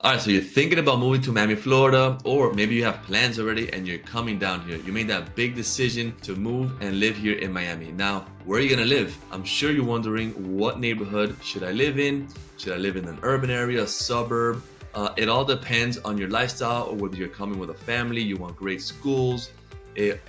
All right, so you're thinking about moving to Miami, Florida, or maybe you have plans already and you're coming down here. You made that big decision to move and live here in Miami. Now, where are you gonna live? I'm sure you're wondering, what neighborhood should I live in? Should I live in an urban area, a suburb? It all depends on your lifestyle, or whether you're coming with a family, you want great schools.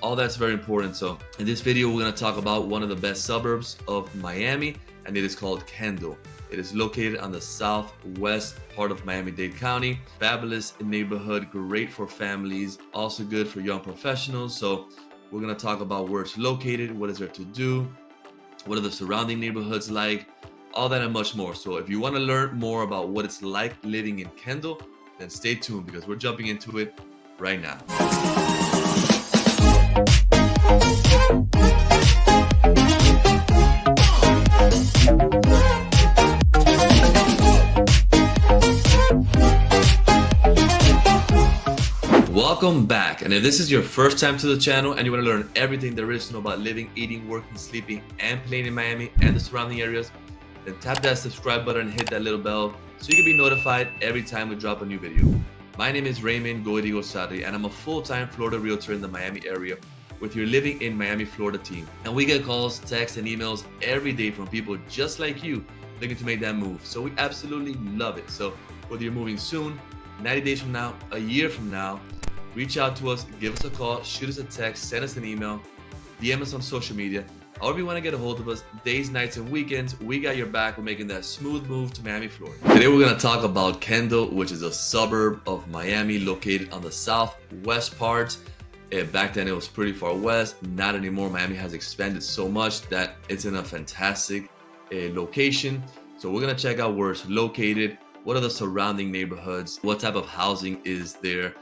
All that's very important. So in this video, we're gonna talk about one of the best suburbs of Miami, and it is called Kendall. It is located on the southwest part of Miami-Dade County. Fabulous neighborhood, great for families, also good for young professionals. So we're gonna talk about where it's located, what is there to do, what are the surrounding neighborhoods like, all that and much more. So if you wanna learn more about what it's like living in Kendall, then stay tuned because we're jumping into it right now. Welcome back, and if this is your first time to the channel and you want to learn everything there is to know about living, eating, working, sleeping, and playing in Miami and the surrounding areas, then tap that subscribe button and hit that little bell so you can be notified every time we drop a new video. My name is Raymond Goedigo-Sadri, and I'm a full-time Florida realtor in the Miami area with your Living in Miami, Florida team. And we get calls, texts, and emails every day from people just like you looking to make that move. So we absolutely love it. So whether you're moving soon, 90 days from now, a year from now, reach out to us, give us a call, shoot us a text, send us an email, DM us on social media. However you want to get a hold of us, days, nights, and weekends, we got your back. We're making that smooth move to Miami, Florida. Today we're going to talk about Kendall, which is a suburb of Miami located on the southwest part. Back then it was pretty far west, not anymore. Miami has expanded so much that it's in a fantastic location. So we're going to check out where it's located, what are the surrounding neighborhoods, what type of housing is there,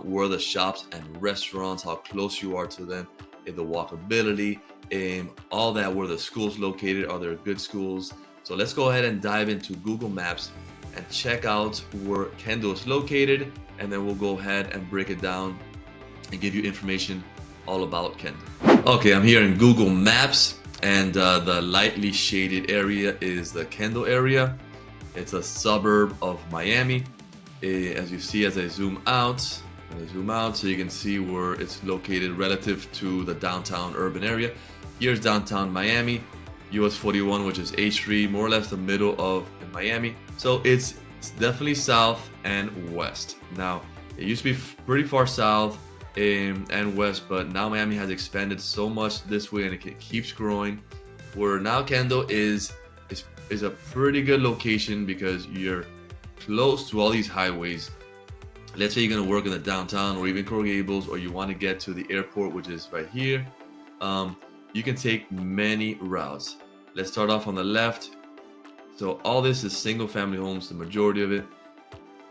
where are the shops and restaurants, how close you are to them, the walkability, all that, where the schools located, are there good schools. So let's go ahead and dive into Google Maps and check out where Kendall is located, and then we'll go ahead and break it down and give you information all about Kendall. Okay, I'm here in Google Maps, and the lightly shaded area is the Kendall area. It's a suburb of Miami. As you see, as I zoom out, so you can see where it's located relative to the downtown urban area. Here's downtown Miami, US 41, which is H3, more or less the middle of Miami. So it's definitely south and west. Now, it used to be pretty far south and west, but now Miami has expanded so much this way, and it keeps growing. Where now Kendall is a pretty good location because you're close to all these highways. Let's say you're going to work in the downtown or even Coral Gables, or you want to get to the airport, which is right here. You can take many routes. Let's start off on the left. So all this is single family homes, the majority of it.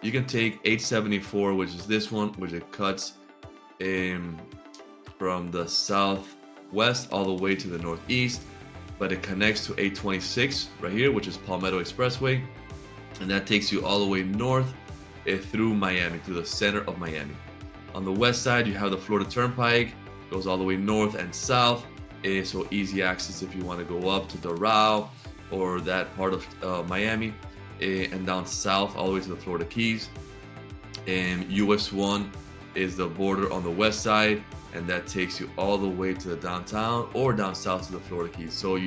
You can take 874, which is this one, which it cuts from the southwest all the way to the northeast, but it connects to 826 right here, which is Palmetto Expressway, and that takes you all the way north through Miami, to the center of Miami. On the west side, you have the Florida Turnpike, goes all the way north and south, so easy access if you want to go up to Doral or that part of Miami, and down south all the way to the Florida Keys. And US 1 is the border on the west side, and that takes you all the way to the downtown or down south to the Florida Keys. So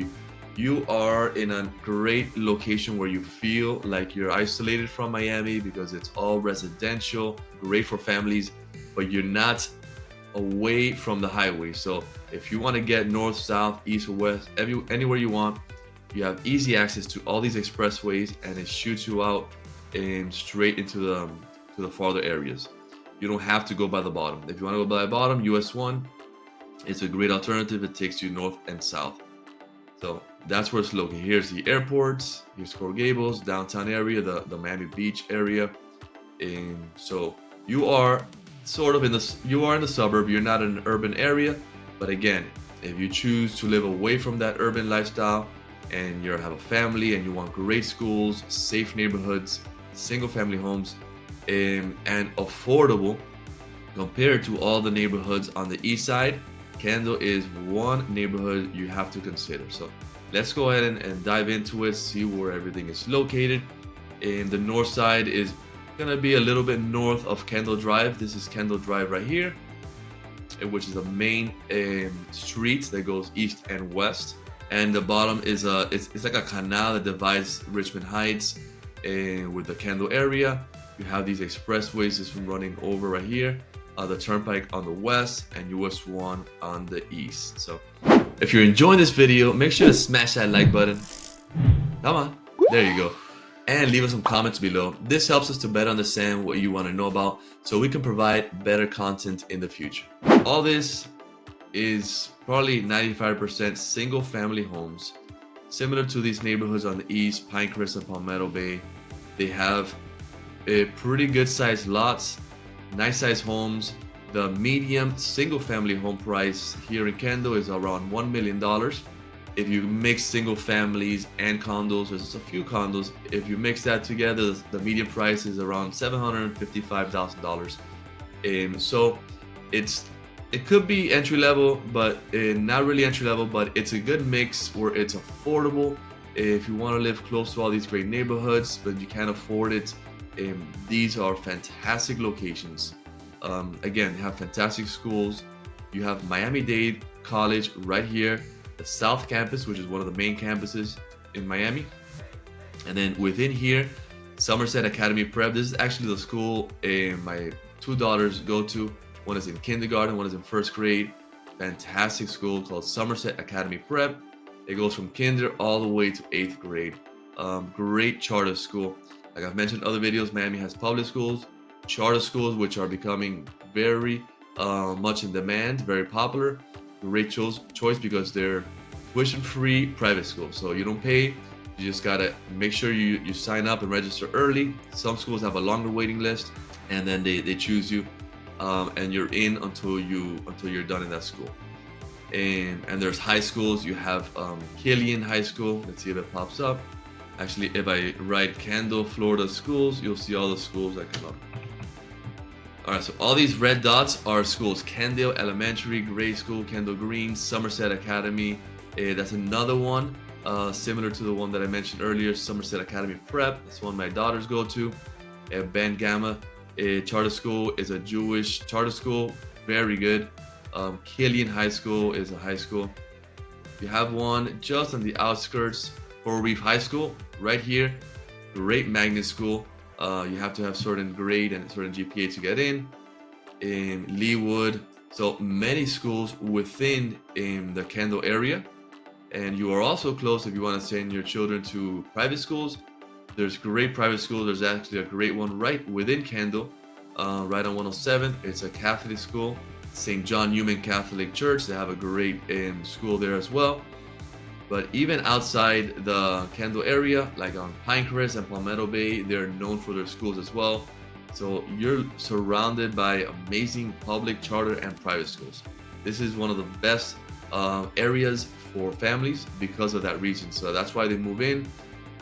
you are in a great location where you feel like you're isolated from Miami because it's all residential, great for families, but you're not away from the highway. So if you want to get north, south, east, or west, anywhere you want, you have easy access to all these expressways, and it shoots you out straight into the farther areas. You don't have to go by the bottom. If you want to go by the bottom, US 1, it's a great alternative. It takes you north and south. So that's where it's located. Here's the airports, here's Coral Gables, downtown area, the Miami Beach area. And so you are sort of in the suburb. You're not in an urban area, but again, if you choose to live away from that urban lifestyle and you have a family and you want great schools, safe neighborhoods, single family homes, and affordable compared to all the neighborhoods on the east side, Kendall is one neighborhood you have to consider. So let's go ahead and dive into it, see where everything is located. And the north side is gonna be a little bit north of Kendall Drive. This is Kendall Drive right here, which is a main street that goes east and west. And the bottom is it's like a canal that divides Richmond Heights with the Kendall area. You have these expressways just running over right here, the turnpike on the west and US 1 on the east. So if you're enjoying this video, make sure to smash that like button. Come on, there you go. And leave us some comments below. This helps us to better understand what you want to know about so we can provide better content in the future. All this is probably 95% single family homes, similar to these neighborhoods on the east, Pinecrest and Palmetto Bay. They have pretty good sized lots, nice sized homes. The medium single family home price here in Kendall is around $1 million. If you mix single families and condos, there's a few condos. If you mix that together, the median price is around $755,000. So it could be entry level, but not really entry level. But it's a good mix where it's affordable. If you want to live close to all these great neighborhoods, but you can't afford it, these are fantastic locations. Again, you have fantastic schools. You have Miami-Dade College right here, the South Campus, which is one of the main campuses in Miami. And then within here, Somerset Academy Prep. This is actually the school my two daughters go to. One is in kindergarten, one is in first grade. Fantastic school called Somerset Academy Prep. It goes from kinder all the way to 8th grade. Great charter school. Like I've mentioned in other videos, Miami has public schools, charter schools, which are becoming very much in demand, very popular. Great choice because they're tuition-free private schools. So you don't pay, you just gotta make sure you sign up and register early. Some schools have a longer waiting list, and then they choose you, and you're in until you're done in that school. And there's high schools. You have Killian High School. Let's see if it pops up. Actually, if I write Kendall, Florida schools, you'll see all the schools that come up. All right, so all these red dots are schools: Kendall Elementary, Gray School, Kendall Green, Somerset Academy. That's another one similar to the one that I mentioned earlier, Somerset Academy Prep. That's one my daughters go to. Ben Gamma Charter School is a Jewish charter school, very good. Killian High School is a high school. You have one just on the outskirts, Coral Reef High School, right here. Great magnet school. You have to have certain grade and certain GPA to get in Leewood. So many schools within the Kendall area. And you are also close if you want to send your children to private schools. There's great private schools. There's actually a great one right within Kendall, right on 107. It's a Catholic school, St. John Newman Catholic Church. They have a great school there as well. But even outside the Kendall area, like on Pinecrest and Palmetto Bay, they're known for their schools as well. So you're surrounded by amazing public, charter, and private schools. This is one of the best areas for families because of that reason. So that's why they move in.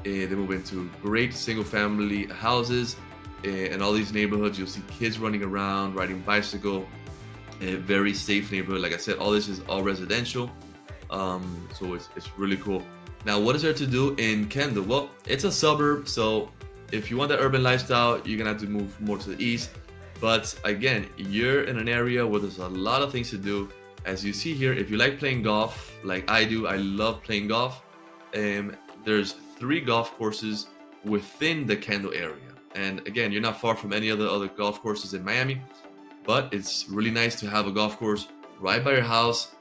They move into great single-family houses, and all these neighborhoods. You'll see kids running around, riding bicycle. A very safe neighborhood. Like I said, all this is all residential. So it's really cool. Now, what is there to do in Kendall? Well, it's a suburb, so if you want that urban lifestyle, you're gonna have to move more to the east. But again, you're in an area where there's a lot of things to do. As you see here, if you like playing golf, like I do, I love playing golf. There's 3 golf courses within the Kendall area. And again, you're not far from any other golf courses in Miami, but it's really nice to have a golf course right by your house.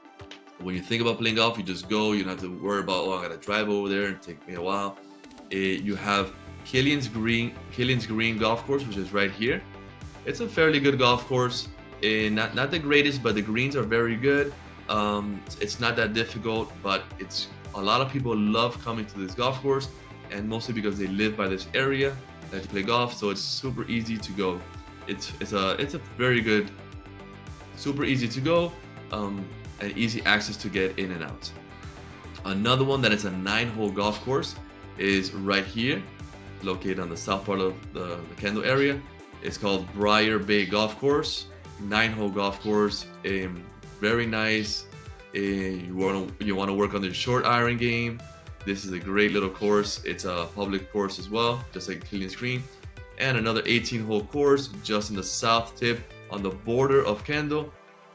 When you think about playing golf, you just go. You don't have to worry about, oh, I gotta drive over there and take me a while. You have Killian's Green Golf Course, which is right here. It's a fairly good golf course. Not the greatest, but the greens are very good. It's not that difficult, but it's a lot of people love coming to this golf course, and mostly because they live by this area, they like to play golf, so it's super easy to go. It's a very good, super easy to go. And easy access to get in and out. Another one that is a 9-hole golf course is right here, located on the south part of the Kendall area. It's called Briar Bay Golf Course, 9-hole golf course, very nice. You want to work on the short iron game. This is a great little course. It's a public course as well, just like Killian's Green. and another 18-hole course just in the south tip on the border of Kendall,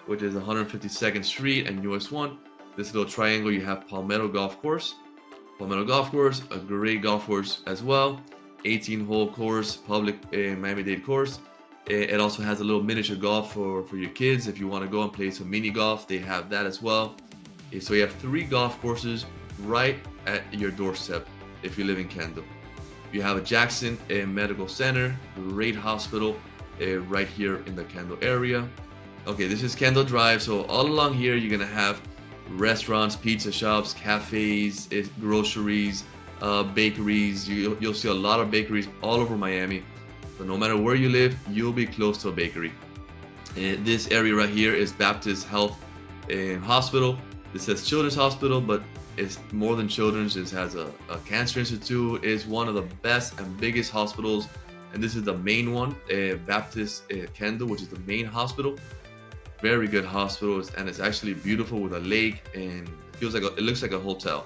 which is 152nd Street and US 1. This little triangle, you have Palmetto Golf Course. Palmetto Golf Course, a great golf course as well. 18-hole course, public Miami-Dade course. It also has a little miniature golf for your kids. If you want to go and play some mini golf, they have that as well. So you have 3 golf courses right at your doorstep if you live in Kendall. You have a Jackson Medical Center, great hospital right here in the Kendall area. Okay, this is Kendall Drive. So all along here, you're gonna have restaurants, pizza shops, cafes, groceries, bakeries. You'll see a lot of bakeries all over Miami. So no matter where you live, you'll be close to a bakery. This area right here is Baptist Health Hospital. This says Children's Hospital, but it's more than children's. It has a cancer institute. It's one of the best and biggest hospitals, and this is the main one, Baptist Kendall, which is the main hospital. Very good hospital, and it's actually beautiful with a lake, and it looks like a hotel.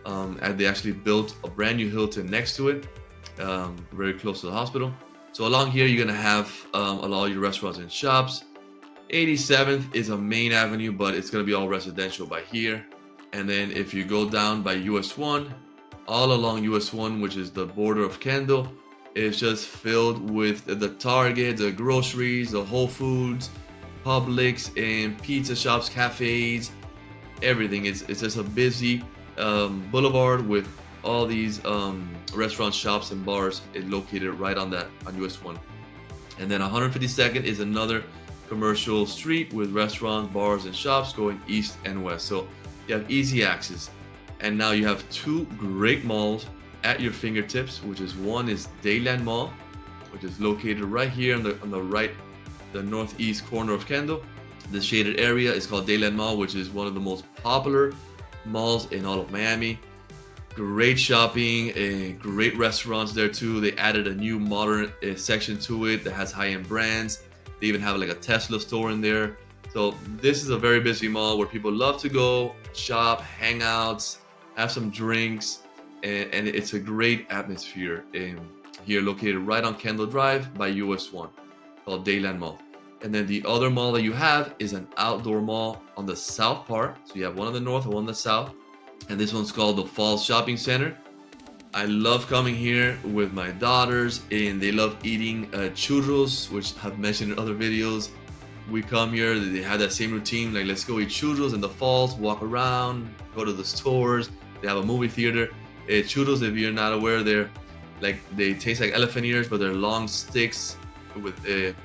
And they actually built a brand new Hilton next to it, very close to the hospital. So along here, you're gonna have a lot of your restaurants and shops. 87th is a main avenue, but it's gonna be all residential by here. And then if you go down by US 1, all along US 1, which is the border of Kendall, it's just filled with the Target, the groceries, the Whole Foods, Publix, and pizza shops, cafes, everything. It's just a busy boulevard with all these restaurants, shops, and bars located right on US 1. And then 152nd is another commercial street with restaurants, bars, and shops going east and west. So you have easy access. And now you have 2 great malls at your fingertips, which is one is Dayland Mall, which is located right here on the right, the northeast corner of Kendall. The shaded area is called Dayland Mall, which is one of the most popular malls in all of Miami. Great shopping, great restaurants there too. They added a new modern section to it that has high-end brands. They even have like a Tesla store in there. So this is a very busy mall where people love to go shop, hang out, have some drinks, and it's a great atmosphere here, located right on Kendall Drive by US 1, called Dayland Mall. And then the other mall that you have is an outdoor mall on the south part. So you have one on the north and one on the south. And this one's called the Falls Shopping Center. I love coming here with my daughters, and they love eating churros, which I've mentioned in other videos. We come here, they have that same routine, like let's go eat churros in the falls, walk around, go to the stores. They have a movie theater. Churros, if you're not aware, they taste like elephant ears, but they're long sticks with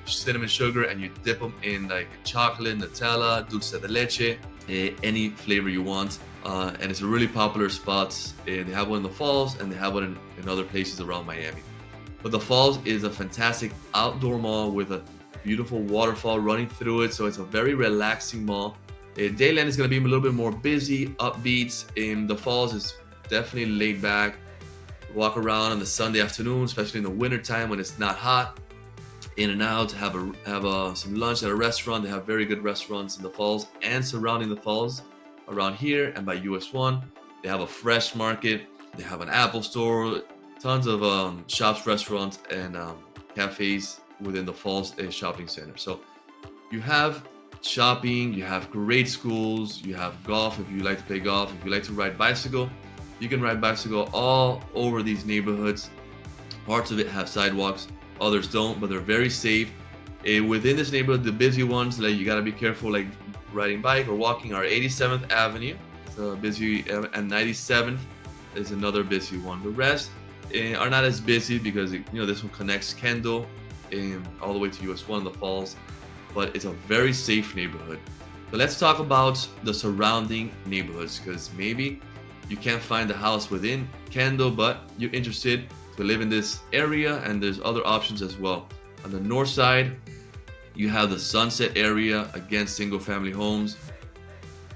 cinnamon sugar, and you dip them in like chocolate, Nutella, dulce de leche, any flavor you want. And it's a really popular spot. They have one in the falls, and they have one in other places around Miami. But the falls is a fantastic outdoor mall with a beautiful waterfall running through it, so it's a very relaxing mall. Dayland is going to be a little bit more busy, upbeat. The falls is definitely laid back. Walk around on the Sunday afternoon, especially in the winter time when it's not hot. In and out, have some lunch at a restaurant. They have very good restaurants in the falls and surrounding the falls around here and by US 1. They have a fresh market. They have an Apple store, tons of shops, restaurants, and cafes within the falls shopping center. So you have shopping, you have great schools, you have golf if you like to play golf, if you like to ride bicycle, you can ride bicycle all over these neighborhoods. Parts of it have sidewalks, others don't, but they're very safe. Within this neighborhood, the busy ones, like you gotta be careful, like riding bike or walking, are 87th Avenue, so busy, and 97th is another busy one. The rest are not as busy because this one connects Kendall all the way to US 1, the falls, but it's a very safe neighborhood. So let's talk about the surrounding neighborhoods, because maybe you can't find a house within Kendall, but you're interested to live in this area, and there's other options as well. On the north side, you have the Sunset area, again, single family homes,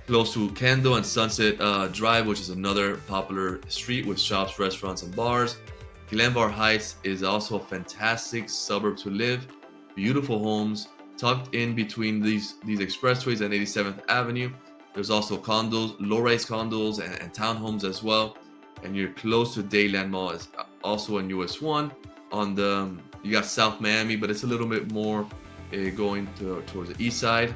close to Kendall and Sunset Drive, which is another popular street with shops, restaurants, and bars. Glenvar Heights is also a fantastic suburb to live. Beautiful homes tucked in between these expressways and 87th Avenue. There's also condos, low-rise condos, and townhomes as well. And you're close to Dayland Mall, is also in US 1. On the You got South Miami, but it's a little bit more going towards the east side.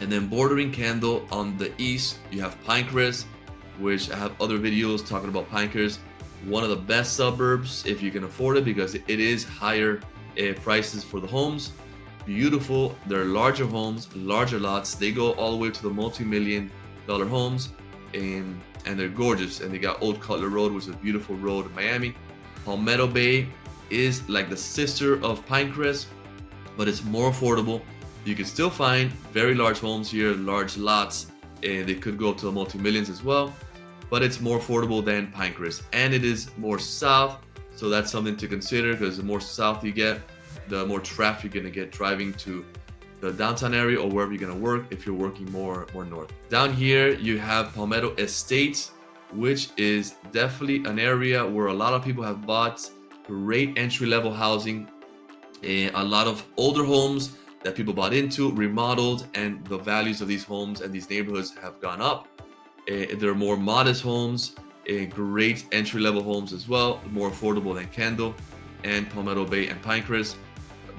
And then bordering Kendall on the east, you have Pinecrest, which I have other videos talking about Pinecrest. One of the best suburbs if you can afford it, because it is higher prices for the homes. Beautiful. They're larger homes, larger lots. They go all the way to the multi-million-dollar homes, and they're gorgeous. And they got Old Cutler Road, which is a beautiful road in Miami. Palmetto Bay is like the sister of Pinecrest, but it's more affordable. You can still find very large homes here, large lots, and they could go up to the multi-millions as well, but it's more affordable than Pinecrest, and it is more south, so that's something to consider, because the more south you get, the more traffic you're gonna get driving to the downtown area or wherever you're gonna work if you're working more north. Down here you have Palmetto Estates, which is definitely an area where a lot of people have bought. Great entry-level housing, a lot of older homes that people bought into, remodeled, and the values of these homes and these neighborhoods have gone up. They're more modest homes, great entry-level homes as well, more affordable than Kendall and Palmetto Bay and Pinecrest.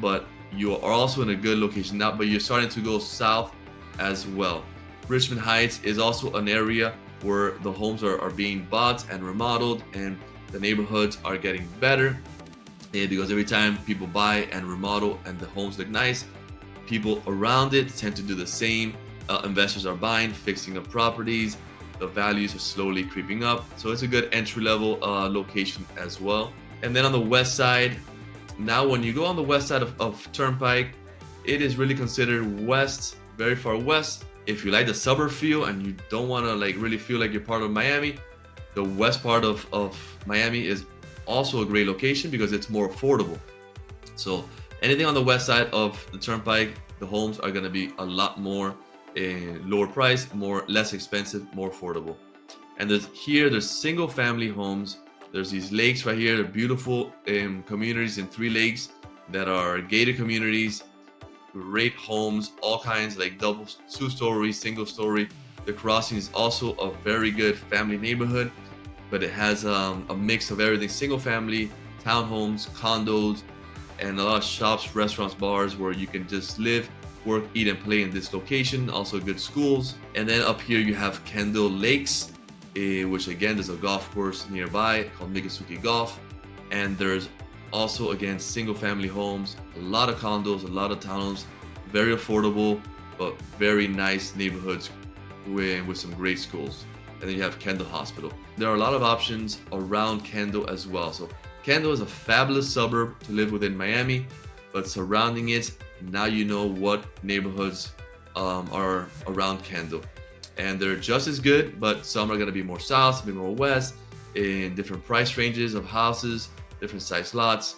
But you are also in a good location now, but you're starting to go south as well. Richmond Heights is also an area where the homes are being bought and remodeled, and the neighborhoods are getting better, because every time people buy and remodel and the homes look nice, people around it tend to do the same. Investors are buying, fixing up properties. The values are slowly creeping up. So it's a good entry-level location as well. And then on the west side, now when you go on the west side of Turnpike, it is really considered west, very far west. If you like the suburb feel and you don't want to like really feel like you're part of Miami, the west part of Miami is also a great location because it's more affordable. So anything on the west side of the Turnpike, the homes are going to be a lot more lower price, less expensive, more affordable. And there's single family homes. There's these lakes right here. They're beautiful communities in 3 lakes that are gated communities. Great homes, all kinds, like double, 2-story, single story. The Crossing is also a very good family neighborhood, but it has a mix of everything: single family, townhomes, condos, and a lot of shops, restaurants, bars where you can just live, work, eat, and play in this location. Also good schools. And then up here you have Kendall Lakes, which again, there's a golf course nearby called Miccosukee Golf. And there's also, again, single family homes, a lot of condos, a lot of townhomes, very affordable, but very nice neighborhoods with some great schools. And then you have Kendall Hospital. There are a lot of options around Kendall as well. So Kendall is a fabulous suburb to live within Miami, but surrounding it, now you know what neighborhoods are around Kendall. And they're just as good, but some are going to be more south, some more west, in different price ranges of houses, different size lots,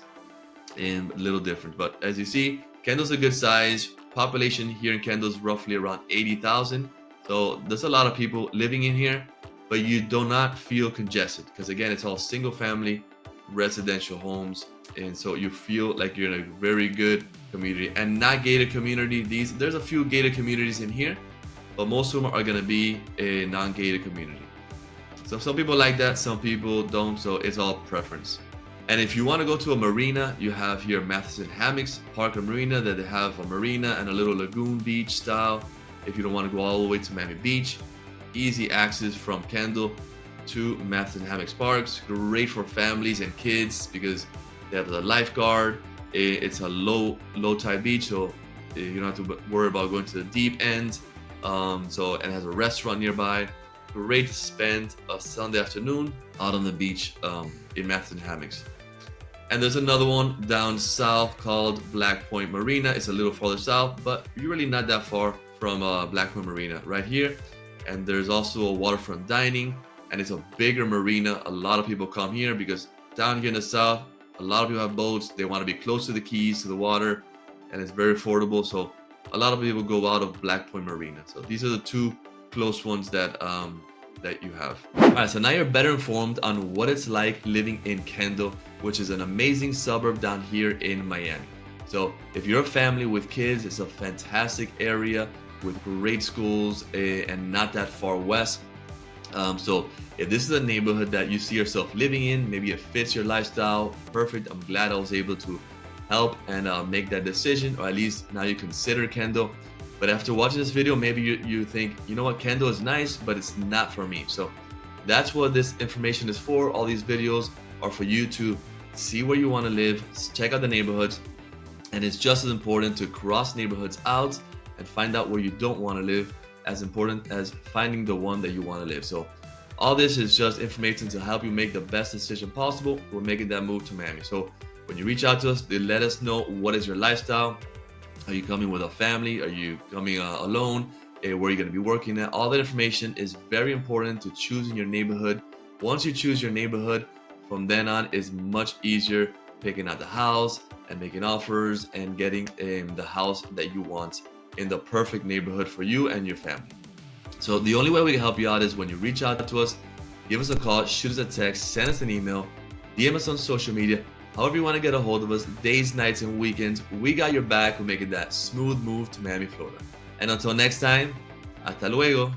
and a little different. But as you see, Kendall's a good size. Population here in Kendall is roughly around 80,000. So there's a lot of people living in here, but you do not feel congested because, again, it's all single family residential homes. And so you feel like you're in a very good community and not gated community. There's a few gated communities in here, but most of them are going to be a non-gated community. So some people like that, some people don't. So it's all preference. And if you want to go to a marina, you have here Matheson Hammocks Park and Marina, that they have a marina and a little lagoon beach style. If you don't want to go all the way to Miami Beach, easy access from Kendall to Matheson Hammocks Parks. Great for families and kids because they have a lifeguard. It's a low tide beach, so you don't have to worry about going to the deep end. And it has a restaurant nearby. Great to spend a Sunday afternoon out on the beach in Matheson Hammocks. And there's another one down south called Black Point Marina. It's a little farther south, but you're really not that far from Black Point Marina right here. And there's also a waterfront dining, and it's a bigger marina. A lot of people come here because down here in the south, a lot of people have boats. They want to be close to the keys, to the water, and it's very affordable. So a lot of people go out of Black Point Marina. So these are the 2 close ones that you have. All right, so now you're better informed on what it's like living in Kendall, which is an amazing suburb down here in Miami. So if you're a family with kids, it's a fantastic area with great schools and not that far west. So if this is a neighborhood that you see yourself living in, maybe it fits your lifestyle, perfect. I'm glad I was able to help and make that decision, or at least now you consider Kendall. But after watching this video, maybe you think, you know what, Kendall is nice, but it's not for me. So that's what this information is for. All these videos are for you to see where you want to live, check out the neighborhoods, and it's just as important to cross neighborhoods out and find out where you don't want to live, as important as finding the one that you want to live. So all this is just information to help you make the best decision possible. We're making that move to Miami. So when you reach out to us, they let us know what is your lifestyle. Are you coming with a family? Are you coming alone? Where are you going to be working at? All that information is very important to choosing your neighborhood. Once you choose your neighborhood, from then on it's much easier picking out the house and making offers and getting the house that you want in the perfect neighborhood for you and your family. So the only way we can help you out is when you reach out to us, give us a call, shoot us a text, send us an email, DM us on social media. However you want to get a hold of us, days, nights, and weekends, we got your back. We're making that smooth move to Miami, Florida. And until next time, hasta luego.